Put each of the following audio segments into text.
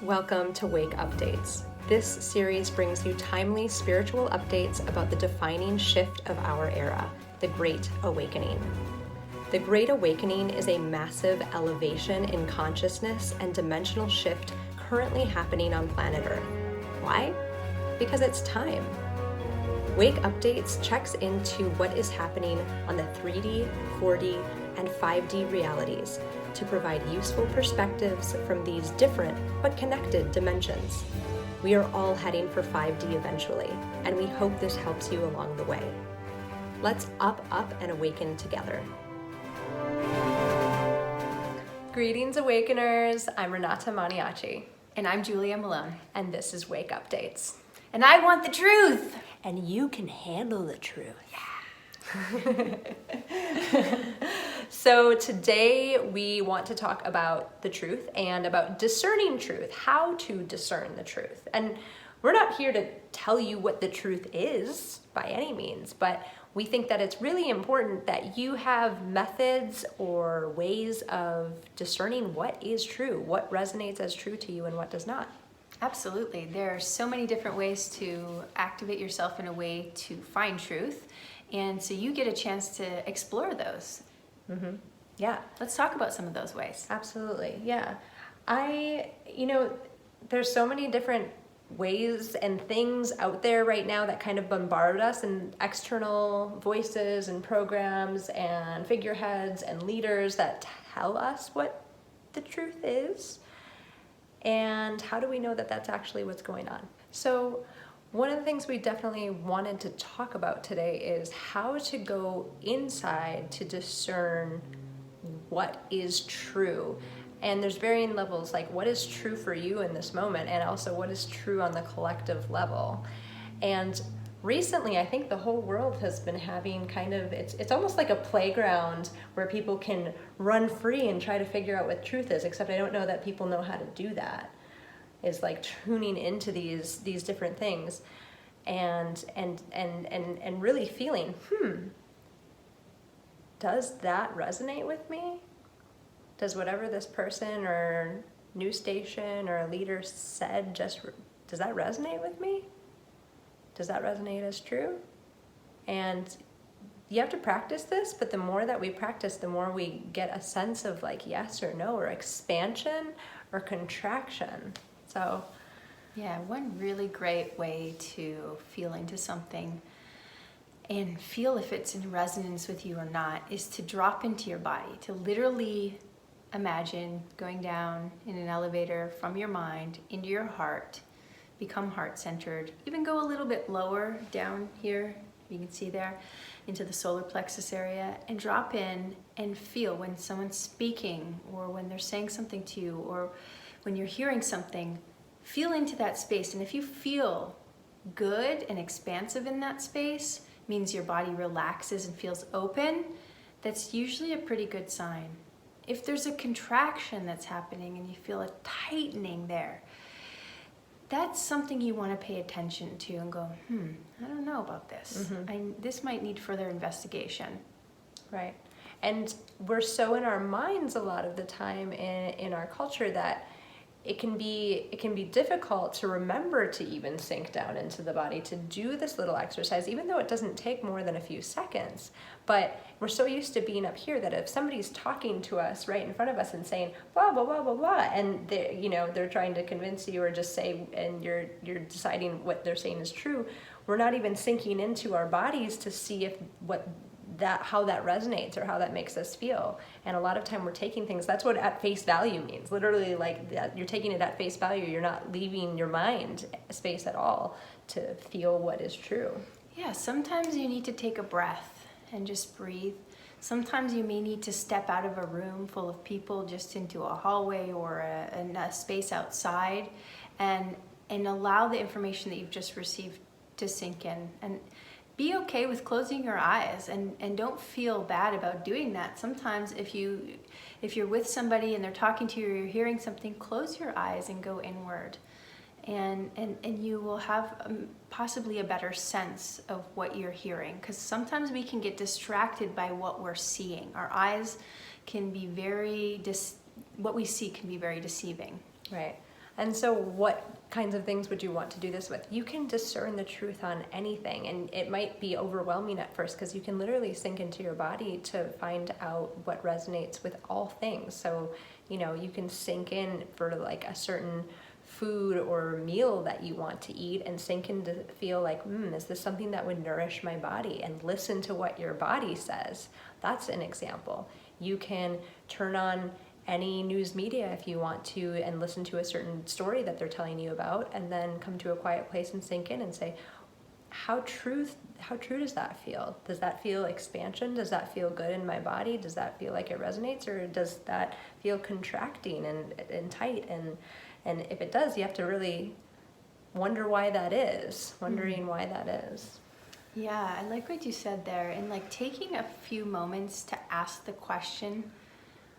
Welcome to Wake Updates. This series brings you timely spiritual updates about the defining shift of our era, the Great Awakening. The Great Awakening is a massive elevation in consciousness and dimensional shift currently happening on planet Earth. Why? Because it's time. Wake Updates checks into what is happening on the 3D, 4D, and 5D realities to provide useful perspectives from these different but connected dimensions. We are all heading for 5D eventually, and we hope this helps you along the way. Let's up, and awaken together. Greetings, Awakeners. I'm Renata Maniaci. And I'm Julia Malone. And this is Wake Updates. And I want the truth. And you can handle the truth. Yeah. So today we want to talk about the truth and about discerning truth, how to discern the truth. And we're not here to tell you what the truth is by any means, but we think that it's really important that you have methods or ways of discerning what is true, what resonates as true to you and what does not. Absolutely. There are so many different ways to activate yourself in a way to find truth. And so you get a chance to explore those. Mm-hmm. Yeah. Let's talk about some of those ways. Absolutely. Yeah. There's so many different ways and things out there right now that kind of bombard us, and external voices and programs and figureheads and leaders that tell us what the truth is. And how do we know that that's actually what's going on? So one of the things we definitely wanted to talk about today is how to go inside to discern what is true. And there's varying levels, like what is true for you in this moment, and also what is true on the collective level. And recently, I think the whole world has been having it's almost like a playground where people can run free and try to figure out what truth is, except I don't know that people know how to do that. Is like tuning into these different things and really feeling, does that resonate with me? Does whatever this person or news station or a leader said does that resonate with me? Does that resonate as true? And you have to practice this, but the more that we practice, the more we get a sense of like yes or no, or expansion or contraction. So, yeah, one really great way to feel into something and feel if it's in resonance with you or not is to drop into your body, to literally imagine going down in an elevator from your mind into your heart, become heart-centered, even go a little bit lower down here, you can see there, into the solar plexus area, and drop in and feel when someone's speaking or when they're saying something to you or when you're hearing something, feel into that space. And if you feel good and expansive in that space, means your body relaxes and feels open, that's usually a pretty good sign. If there's a contraction that's happening and you feel a tightening there, that's something you want to pay attention to and go, I don't know about this. This might need further investigation. Right. And we're so in our minds a lot of the time in our culture that it can be difficult to remember to even sink down into the body, to do this little exercise, even though it doesn't take more than a few seconds. But we're so used to being up here that if somebody's talking to us right in front of us and saying blah blah blah blah blah, and they're trying to convince you or just say, and you're deciding what they're saying is true, we're not even sinking into our bodies to see how that resonates or how that makes us feel. And a lot of time we're taking things, that's what at face value means. Literally, like that, you're taking it at face value. You're not leaving your mind space at all to feel what is true. Yeah, sometimes you need to take a breath and just breathe. Sometimes you may need to step out of a room full of people just into a hallway or a space outside and allow the information that you've just received to sink in. And be okay with closing your eyes and don't feel bad about doing that. Sometimes if you're with somebody and they're talking to you or you're hearing something, close your eyes and go inward. And you will have possibly a better sense of what you're hearing, because sometimes we can get distracted by what we're seeing. Our eyes can be what we see can be very deceiving. Right. And so what kinds of things would you want to do this with? You can discern the truth on anything, and it might be overwhelming at first because you can literally sink into your body to find out what resonates with all things. So, you can sink in for like a certain food or meal that you want to eat and sink in to feel like, is this something that would nourish my body? And listen to what your body says. That's an example. You can turn on any news media if you want to and listen to a certain story that they're telling you about, and then come to a quiet place and sink in and say, how true does that feel? Does that feel expansion? Does that feel good in my body? Does that feel like it resonates, or does that feel contracting and tight? And if it does, you have to really wonder why that is, why that is. Yeah, I like what you said there, and like taking a few moments to ask the question,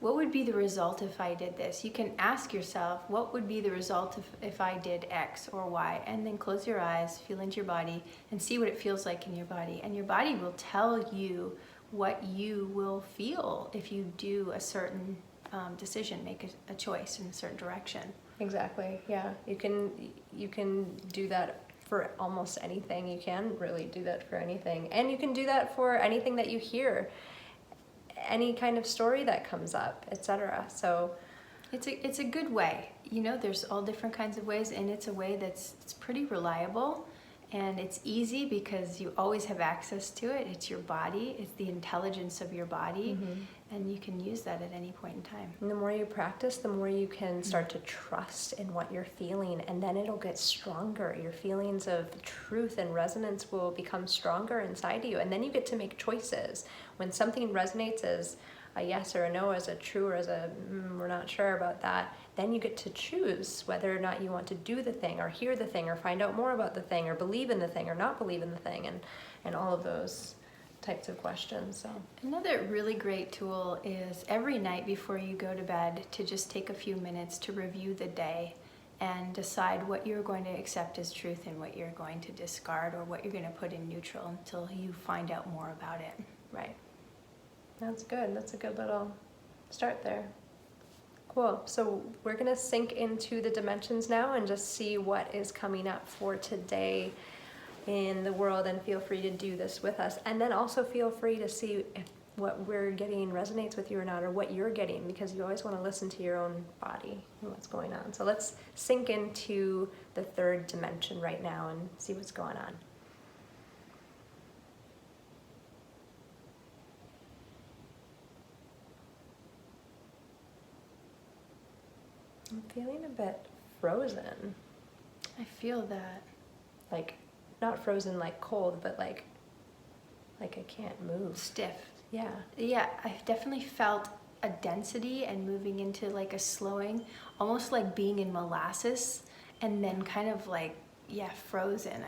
what would be the result if I did this? You can ask yourself, what would be the result if I did X or Y? And then close your eyes, feel into your body, and see what it feels like in your body. And your body will tell you what you will feel if you do a certain decision, make a choice in a certain direction. Exactly, yeah. You can do that for almost anything. You can really do that for anything. And you can do that for anything that you hear, any kind of story that comes up, etc. So it's a good way. There's all different kinds of ways, and it's a way it's pretty reliable, and it's easy because you always have access to it. It's your body, it's the intelligence of your body, and you can use that at any point in time. And the more you practice, the more you can start to trust in what you're feeling, and then it'll get stronger. Your feelings of truth and resonance will become stronger inside you, and then you get to make choices. When something resonates as a yes or a no, as a true or as a we're not sure about that, then you get to choose whether or not you want to do the thing or hear the thing or find out more about the thing or believe in the thing or not believe in the thing, and all of those types of questions. So another really great tool is every night before you go to bed to just take a few minutes to review the day and decide what you're going to accept as truth and what you're going to discard or what you're going to put in neutral until you find out more about it. Right. That's good. That's a good little start there. Cool. So we're going to sink into the dimensions now and just see what is coming up for today in the world, and feel free to do this with us. And then also feel free to see if what we're getting resonates with you or not, or what you're getting, because you always want to listen to your own body and what's going on. So let's sink into the third dimension right now and see what's going on. I'm feeling a bit frozen. I feel that. Like, not frozen like cold, but like I can't move. Stiff. Yeah. Yeah, I've definitely felt a density and moving into like a slowing, almost like being in molasses, and then kind of like, frozen.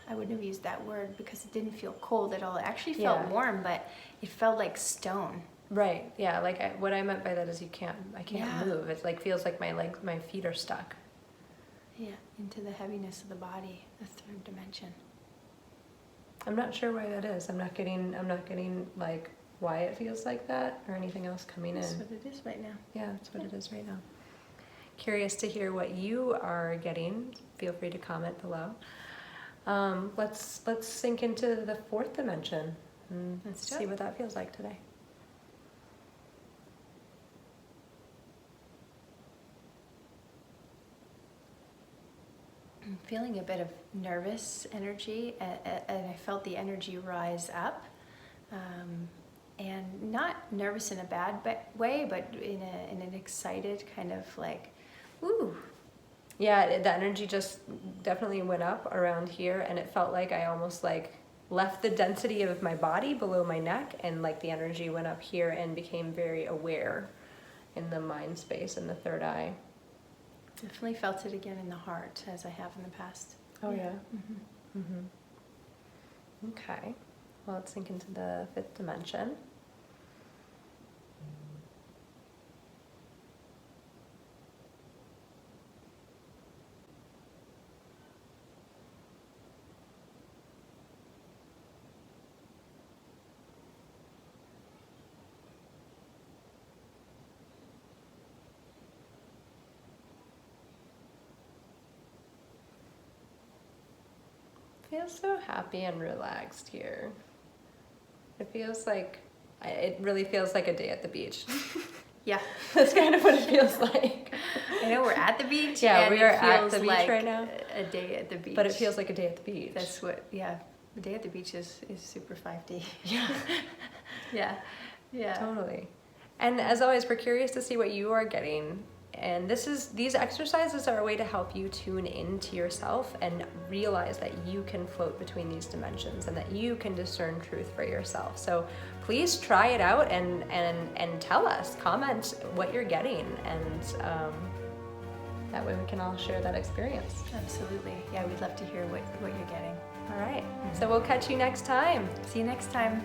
I wouldn't have used that word because it didn't feel cold at all. It actually felt warm, but it felt like stone. Right. Yeah. Like what I meant by that is I can't move. It like feels like my feet are stuck. Yeah, into the heaviness of the body, the third dimension. I'm not sure why that is. I'm not getting like why it feels like that or anything else coming in. That's what it is right now. Yeah, that's what it is right now. Curious to hear what you are getting. Feel free to comment below. Let's sink into the fourth dimension and see what that feels like today. I'm feeling a bit of nervous energy, and I felt the energy rise up, and not nervous in a bad way, but in an excited kind of like, ooh. Yeah, the energy just definitely went up around here, and it felt like I almost like left the density of my body below my neck, and like the energy went up here and became very aware in the mind space and the third eye. Definitely felt it again in the heart, as I have in the past. Oh yeah. Mm-hmm. Mm-hmm. Okay. Well, let's sink into the fifth dimension. feel so happy and relaxed here. It really feels like a day at the beach. Yeah. That's kind of what it feels like. I know we're at the beach. Yeah, and we are it at feels the beach like right now. A day at the beach. But it feels like a day at the beach. That's what, yeah. The day at the beach is super 5D. Yeah. Yeah. Yeah. Totally. And as always, we're curious to see what you are getting. And these exercises are a way to help you tune into yourself and realize that you can float between these dimensions and that you can discern truth for yourself. So please try it out and tell us, comment what you're getting, and that way we can all share that experience. Absolutely. Yeah, we'd love to hear what you're getting. All right. So we'll catch you next time. See you next time.